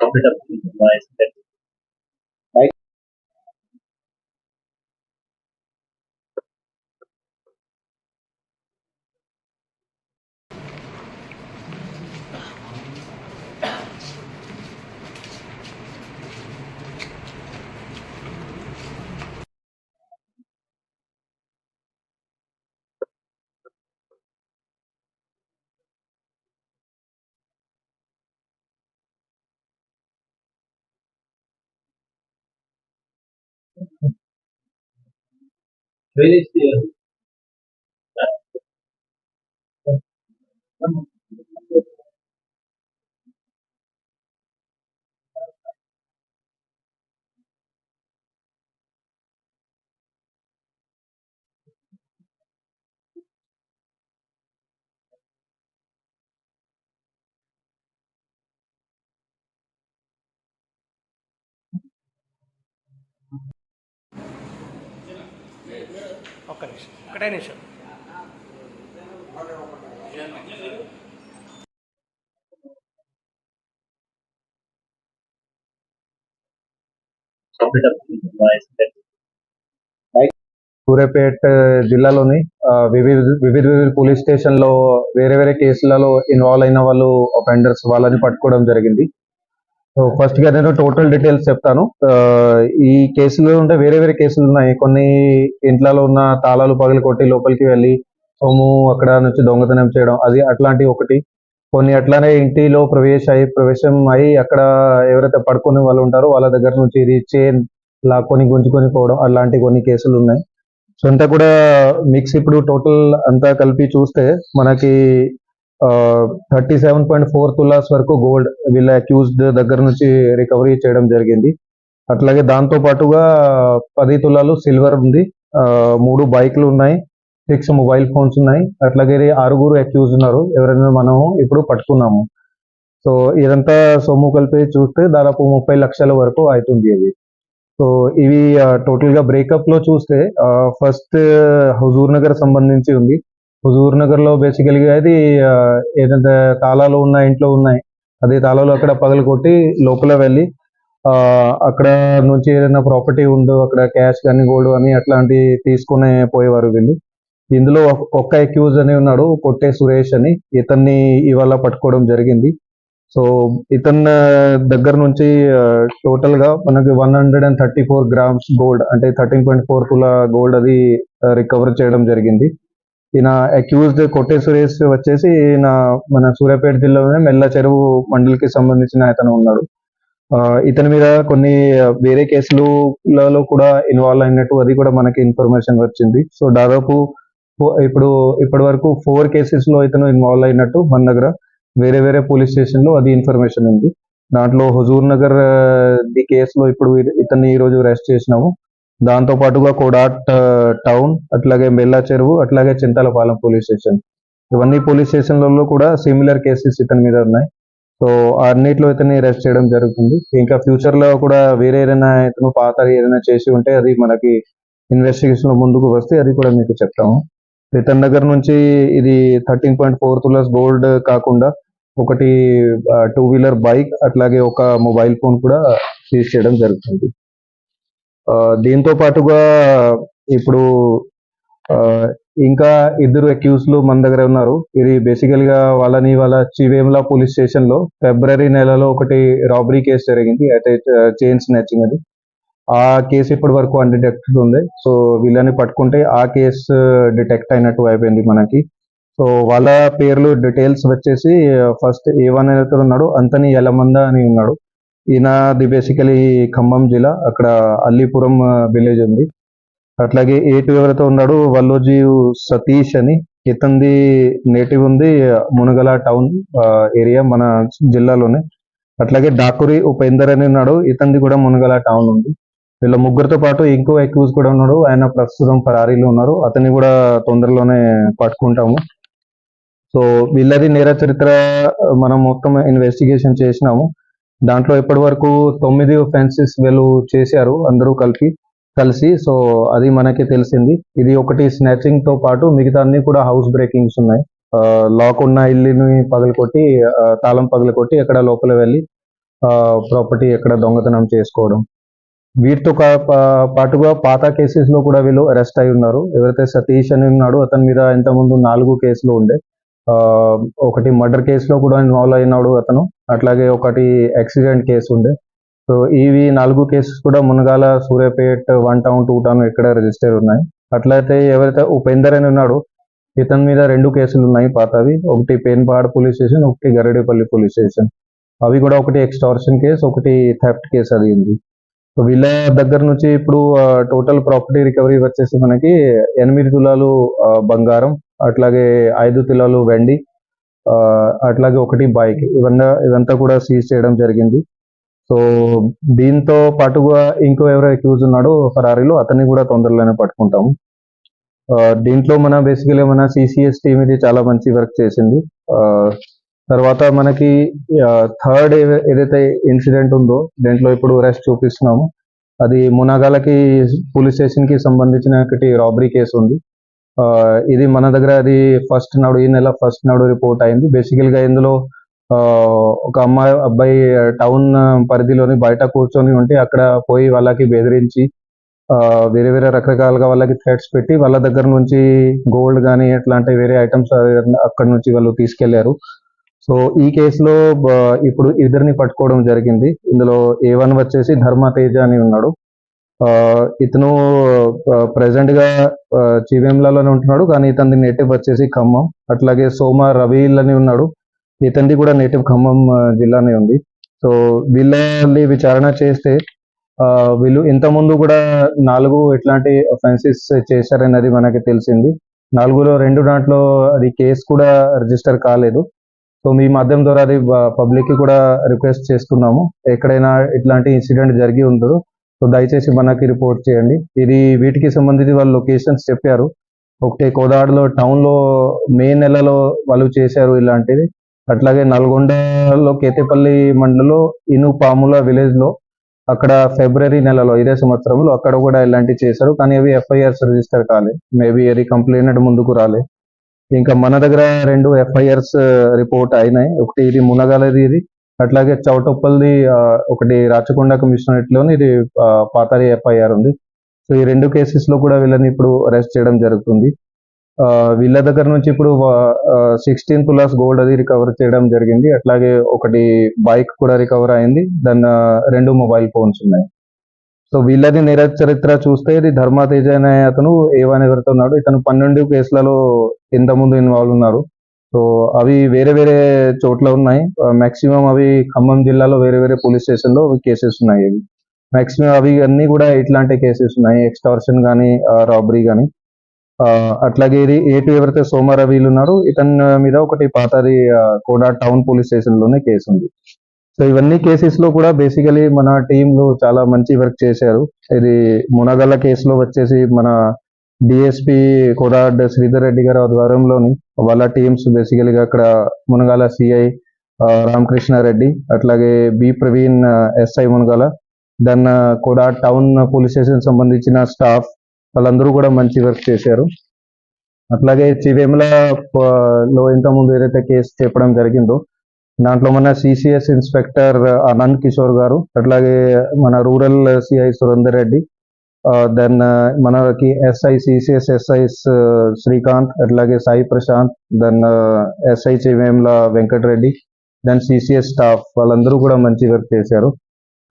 Submit application wise that right. Where is the ఒక్క నిమిషం ఒకటే నిమిషం submit application wise that right. Suryapet జిల్లాలోని వివిధ వివిధ పోలీస్ స్టేషన్లో వేరే వేరే కేసులలో ఇన్వాల్వ్ అయిన వాళ్ళు అఫెండర్స్ వాళ్ళని పట్టుకోవడం జరిగింది. సో ఫస్ట్గా నేను టోటల్ డీటెయిల్స్ చెప్తాను. ఈ కేసులు ఉంటే వేరే వేరే కేసులు ఉన్నాయి. కొన్ని ఇంట్లో ఉన్న తాళాలు పగలు కొట్టి లోపలికి వెళ్ళి సొమ్ము అక్కడ నుంచి దొంగతనం చేయడం, అది అట్లాంటి ఒకటి. కొన్ని అట్లానే ఇంటిలో ప్రవేశం అయి అక్కడ ఎవరైతే పడుకునే వాళ్ళు ఉంటారో వాళ్ళ దగ్గర నుంచి ఇది చైన్ లాక్కొని గుంజుకొని పోవడం, అలాంటి కొన్ని కేసులు ఉన్నాయి. సో అంతా కూడా మిక్స్ ఇప్పుడు టోటల్ అంతా కలిపి చూస్తే మనకి 37.4 తులాస్ వరకు గోల్డ్ వీళ్ళ అక్యూజ్డ్ దగ్గర నుంచి రికవరీ చేయడం జరిగింది. అట్లాగే దాంతో పాటుగా 10 తులాలు సిల్వర్ ఉంది, 3 బైక్లు ఉన్నాయి, 6 మొబైల్ ఫోన్స్ ఉన్నాయి. అట్లాగే 6 అక్యూజ్ ఉన్నారు, ఎవరైనా మనం ఇప్పుడు పట్టుకున్నాము. సో ఇదంతా సొమ్ము కలిపి చూస్తే దాదాపు 30 లక్షల వరకు అవుతుంది అది. సో ఇవి టోటల్గా బ్రేకప్లో చూస్తే ఫస్ట్ హుజూర్ నగర్ సంబంధించి ఉంది. హుజూర్ నగర్లో బేసికల్గా అది ఏదైతే తాళాలు ఉన్న ఇంట్లో ఉన్నాయి, అదే తాళాలు అక్కడ పగలు కొట్టి లోపల వెళ్ళి అక్కడ నుంచి ఏదైనా ప్రాపర్టీ ఉందో అక్కడ క్యాష్ కానీ గోల్డ్ కానీ అట్లాంటి తీసుకునే పోయేవారు వీళ్ళు. ఇందులో ఒక్క అక్యూజ్ అని ఉన్నాడు, కొట్టే సురేష్ అని, ఇతన్ని ఇవాళ పట్టుకోవడం జరిగింది. సో ఇతని దగ్గర నుంచి టోటల్ గా మనకి 134 గ్రామ్స్ గోల్డ్ అంటే 13.4 తులా గోల్డ్ అది రికవర్ చేయడం జరిగింది. ఈయన అక్యూజ్డ్ కొట్టే సురేష్ వచ్చేసి ఈయన మన సూర్యాపేట జిల్లాలోనే మెల్ల చెరువు మండలికి సంబంధించిన అతను ఉన్నాడు. ఇతని మీద కొన్ని వేరే కేసులలో కూడా ఇన్వాల్వ్ అయినట్టు అది కూడా మనకి ఇన్ఫర్మేషన్ వచ్చింది. సో దాదాపు ఇప్పటి వరకు 4 కేసెస్ లో ఇతను ఇన్వాల్వ్ అయినట్టు మన దగ్గర వేరే వేరే పోలీస్ స్టేషన్ లో అది ఇన్ఫర్మేషన్ ఉంది. దాంట్లో హుజూర్ నగర్ ది కేసులో ఇప్పుడు ఇతన్ని ఈ రోజు అరెస్ట్ చేసినాము. దాంతో పాటుగా కోడాట్ టౌన్, అట్లాగే మెల్లా చెరువు, అట్లాగే చింతలపాలెం పోలీస్ స్టేషన్, ఇవన్నీ పోలీస్ స్టేషన్లలో కూడా సిమిలర్ కేసెస్ ఇతని మీద ఉన్నాయి. సో అన్నిట్లో ఇతన్ని అరెస్ట్ చేయడం జరుగుతుంది. ఇంకా ఫ్యూచర్ లో కూడా వేరే ఏదైనా ఇతను పాత ఏదైనా చేసి ఉంటే అది మనకి ఇన్వెస్టిగేషన్ లో ముందుకు వస్తే అది కూడా మీకు చెప్తాము. ఇతని దగ్గర నుంచి ఇది 13.4 తులాస్ గోల్డ్ కాకుండా ఒకటి 2 వీలర్ బైక్, అట్లాగే ఒక మొబైల్ ఫోన్ కూడా సీజ్ చేయడం జరుగుతుంది. దీంతో పాటుగా ఇప్పుడు ఇంకా 2 అక్యూజ్లు మన దగ్గర ఉన్నారు. ఇది బేసికల్ గా వాళ్ళ చివేముల పోలీస్ స్టేషన్ లో ఫిబ్రవరి నెలలో ఒకటి రాబరీ కేసు జరిగింది, అయితే చైన్ స్నాచింగ్ అది. ఆ కేసు ఇప్పటి వరకు అన్డిటెక్టెడ్ ఉంది. సో వీళ్ళని పట్టుకుంటే ఆ కేసు డిటెక్ట్ అయినట్టు అయిపోయింది మనకి. సో వాళ్ళ పేర్లు డీటెయిల్స్ వచ్చేసి ఫస్ట్ A1 అయితే ఉన్నాడు, అంతని యలమంద అని ఉన్నాడు. ఈయనది బేసికలీ ఖమ్మం జిల్లా, అక్కడ అల్లీపురం విలేజ్ ఉంది. అట్లాగే A2 ఎవరైతే ఉన్నాడు వల్లోజీ సతీష్ అని, ఇతంది నేటివ్ ఉంది మునగల టౌన్ ఏరియా మన జిల్లాలోనే. అట్లాగే డాకురి ఉపేందర్ అని ఉన్నాడు, ఇతంది కూడా మునగల టౌన్ ఉంది. వీళ్ళ ముగ్గురితో పాటు ఇంకో అక్యూజ్ కూడా ఉన్నాడు, ఆయన ప్రస్తుతం ఫరారీలో ఉన్నారు, అతన్ని కూడా తొందరలోనే పట్టుకుంటాము. సో వీళ్ళది నేర చరిత్ర మనం మొత్తం ఇన్వెస్టిగేషన్ చేసినాము. దాంట్లో ఇప్పటి వరకు 9 ఒఫెన్సెస్ వీళ్ళు చేశారు అందరూ కలిసి. సో అది మనకి తెలిసింది. ఇది ఒకటి స్నాచింగ్ తో పాటు మిగతా అన్ని కూడా హౌస్ బ్రేకింగ్స్ ఉన్నాయి. లాక్ ఉన్న ఇల్లుని పగలకొట్టి తాళం పగలకొట్టి అక్కడ లోపల వెళ్ళి ప్రాపర్టీ ఎక్కడ దొంగతనం చేసుకోవడం. వీటితో పాటుగా పాత కేసెస్ లో కూడా వీళ్ళు అరెస్ట్ అయి ఉన్నారు. ఎవరైతే సతీష్ అని ఉన్నాడో అతని మీద ఇంతకుముందు 4 కేసులు ఉండే. ఆ, ఒకటి మర్డర్ కేసులో కూడా ఇన్వాల్వ్ అయినాడు అతను. అట్లాగే ఒకటి యాక్సిడెంట్ కేసు ఉండే. సో ఇవి 4 కేసెస్ కూడా మునగాల, సూర్యాపేట్, 1 టౌన్, 2 టౌన్ ఇక్కడ రిజిస్టర్ ఉన్నాయి. అట్లయితే ఎవరైతే ఉపేందర్ అని ఉన్నాడో ఇతని మీద 2 కేసులు ఉన్నాయి పాతవి. ఒకటి పేన్పాడ్ పోలీస్ స్టేషన్, ఒకటి గరడేపల్లి పోలీస్ స్టేషన్. అవి కూడా ఒకటి ఎక్స్టార్షన్ కేసు, ఒకటి థెఫ్ట్ కేసు అది ఉంది. సో వీళ్ళ దగ్గర నుంచి ఇప్పుడు టోటల్ ప్రాపర్టీ రికవరీ వచ్చేసి మనకి 8 తులాలు బంగారం, అట్లాగే 5 తులాలు వెండి, ఆ, అట్లాగే ఒకటి బైక్, ఇవంతా కూడా సీజ్ చేయడం జరిగింది. సో దీంతో పాటుగా ఇంకో ఎవరో అక్యూజ్ ఉన్నాడో ఫరారీలో, అతన్ని కూడా తొందరలోనే పట్టుకుంటాము. దీంట్లో మన బేసికలీ మన సిసిఎస్ టీమ్ ఇది చాలా మంచి వర్క్ చేసింది. ఆ, తర్వాత మనకి థర్డ్ ఏదైతే ఇన్సిడెంట్ ఉందో దీంట్లో ఇప్పుడు అరెస్ట్ చూపిస్తున్నాము. అది మునాగాలకి పోలీస్ స్టేషన్ కి సంబంధించిన ఒకటి రాబరీ కేసు ఉంది. ఇది మన దగ్గర అది ఈ నెల ఫస్ట్ నాడు రిపోర్ట్ అయింది. బేసికల్ గా ఇందులో ఆ, ఒక అబ్బాయి టౌన్ పరిధిలోని బయట కూర్చొని ఉంటే అక్కడ పోయి వాళ్ళకి బెదిరించి వేరే వేరే రకరకాలుగా వాళ్ళకి థ్రెట్స్ పెట్టి వాళ్ళ దగ్గర నుంచి గోల్డ్ కానీ అట్లాంటి వేరే ఐటమ్స్ అక్కడ నుంచి వాళ్ళు తీసుకెళ్లారు. సో ఈ కేసులో ఇప్పుడు ఇద్దరిని పట్టుకోవడం జరిగింది. ఇందులో A1 వచ్చేసి ధర్మ తేజ అని ఉన్నాడు. ఇతను ప్రెసెంట్ గా చివేంలలోనే ఉంటున్నాడు, కానీ ఇతని నేటివ్ వచ్చేసి ఖమ్మం. అట్లాగే సోమ రవీల్ అని ఉన్నాడు. ఇతనిది కూడా నేటివ్ ఖమ్మం జిల్లానే ఉంది. సో వీళ్ళని విచారణ చేస్తే వీళ్ళు ఇంత ముందు కూడా 4 ఇట్లాంటి ఒఫెన్సెస్ చేశారన్నది మనకి తెలిసింది. 4లో 2 దాంట్లో అది కేసు కూడా రిజిస్టర్ కాలేదు. సో మీ మాధ్యమం ద్వారా అది పబ్లిక్ కి కూడా రిక్వెస్ట్ చేస్తున్నాము. ఎక్కడైనా ఇట్లాంటి ఇన్సిడెంట్ జరిగి ఉండదు, సో దయచేసి మనకి రిపోర్ట్ చేయండి. ఇది వీటికి సంబంధించి వాళ్ళు లొకేషన్స్ చెప్పారు. ఒకటి కోదాడలో టౌన్ లో మే నెలలో వాళ్ళు చేశారు ఇలాంటిది. అట్లాగే నల్గొండలో కేతేపల్లి మండలంలో ఇనుపాముల విలేజ్ లో అక్కడ ఫిబ్రవరి నెలలో ఇదే సంవత్సరంలో అక్కడ కూడా ఇలాంటివి చేశారు, కానీ అవి ఎఫ్ఐఆర్స్ రిజిస్టర్ కాలే. మేబీ అది కంప్లైంట్ ముందుకు రాలే. ఇంకా మన దగ్గర 2 ఎఫ్ఐఆర్స్ రిపోర్ట్ అయినాయి. ఒకటి ఇది మునగాలది ఇది, అట్లాగే చౌటప్పల్ది ఒకటి రాచకొండ కమిషనరేట్ లోని ఇది పాతది ఎఫ్ఐఆర్ ఉంది. సో ఈ 2 కేసెస్ లో కూడా వీళ్ళని ఇప్పుడు అరెస్ట్ చేయడం జరుగుతుంది. వీళ్ళ దగ్గర నుంచి ఇప్పుడు 16 తులాస్ గోల్డ్ అది రికవర్ చేయడం జరిగింది. అట్లాగే ఒకటి బైక్ కూడా రికవర్ అయింది. దాని 2 మొబైల్ ఫోన్స్ ఉన్నాయి. సో వీళ్ళది నేర చరిత్ర చూస్తే ఇది ధర్మాతేజ అనే అతను A1 ఎవరితో ఉన్నాడు, ఇతను 12 కేసులలో ఇంతకుముందు ఇన్వాల్వ్ ఉన్నారు. సో అవి వేరే వేరే చోట్ల ఉన్నాయి. మాక్సిమం అవి ఖమ్మం జిల్లాలో వేరే వేరే పోలీస్ స్టేషన్ లో కేసెస్ ఉన్నాయి. ఇవి మాక్సిమం అవి అన్ని కూడా ఇట్లాంటి కేసెస్ ఉన్నాయి, ఎక్స్టార్షన్ కానీ రాబరీ కానీ. అట్లాగే ఇది A2 ఎవరైతే సోమారవీలు ఉన్నారో ఇతని మీద ఒకటి పాతది కోడా టౌన్ పోలీస్ స్టేషన్ లోనే కేసు ఉంది. సో ఇవన్నీ కేసెస్ లో కూడా బేసికలీ మన టీంలు చాలా మంచి వర్క్ చేశారు. ఇది మునగల్ల కేసులో వచ్చేసి మన డిఎస్పి కోదాడ్ శ్రీధర్ రెడ్డి గారి ఆధ్వర్యంలోని వాళ్ళ టీమ్స్ బేసికలీగా అక్కడ మునగాల సిఐ రామకృష్ణారెడ్డి, అట్లాగే B Praveen SI Munagala, then Kodad town police station సంబంధించిన స్టాఫ్ వాళ్ళందరూ కూడా మంచి వర్క్ చేశారు. అట్లాగే చివేముల లో ఇంతకుముందు ఏదైతే కేసు చెప్పడం జరిగిందో దాంట్లో మన సిసిఎస్ ఇన్స్పెక్టర్ ఆనంద్ కిషోర్ గారు, అట్లాగే మన rural CI Surender Reddy, then మనకి సిసిఎస్ ఎస్ఐస్ శ్రీకాంత్, అట్లాగే Sai Prashanth, then SI Chivemula Venkata Reddy, then CCS staff వాళ్ళందరూ కూడా మంచి వర్క్ చేశారు.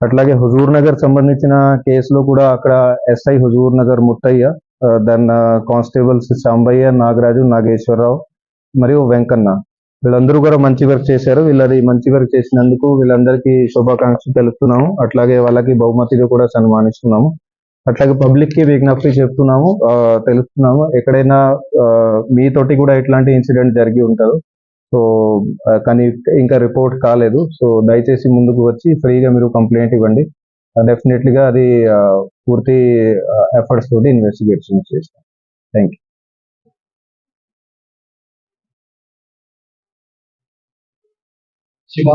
అట్లాగే హుజూర్ నగర్ సంబంధించిన కేసులో కూడా అక్కడ SI Huzurnagar Muthaiah, then constables Sambaiah, Nagaraju, Nageswara Rao మరియు వెంకన్న వీళ్ళందరూ కూడా మంచి వర్క్ చేశారు. వీళ్ళది మంచి వర్క్ చేసినందుకు వీళ్ళందరికీ శుభాకాంక్షలు తెలుపుతున్నాము. అట్లాగే వాళ్ళకి బహుమతిగా కూడా సన్మానిస్తున్నాము. అట్లాగే పబ్లిక్ కి విజ్ఞప్తి చెప్తున్నాము, తెలుస్తున్నాము, ఎక్కడైనా మీతోటి కూడా ఇట్లాంటి ఇన్సిడెంట్ జరిగి ఉంటుంది. సో కానీ ఇంకా రిపోర్ట్ కాలేదు. సో దయచేసి ముందుకు వచ్చి ఫ్రీగా మీరు కంప్లైంట్ ఇవ్వండి. డెఫినెట్లీగా అది పూర్తి ఎఫర్ట్స్ తోటి ఇన్వెస్టిగేషన్ చేస్తాం. Thank you. శివ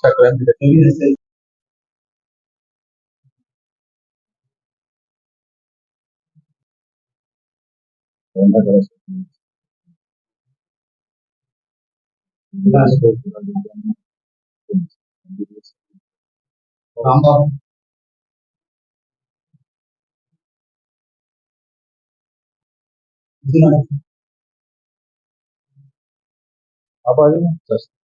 చక్రాంతి रामबाबू आप आ जाओ।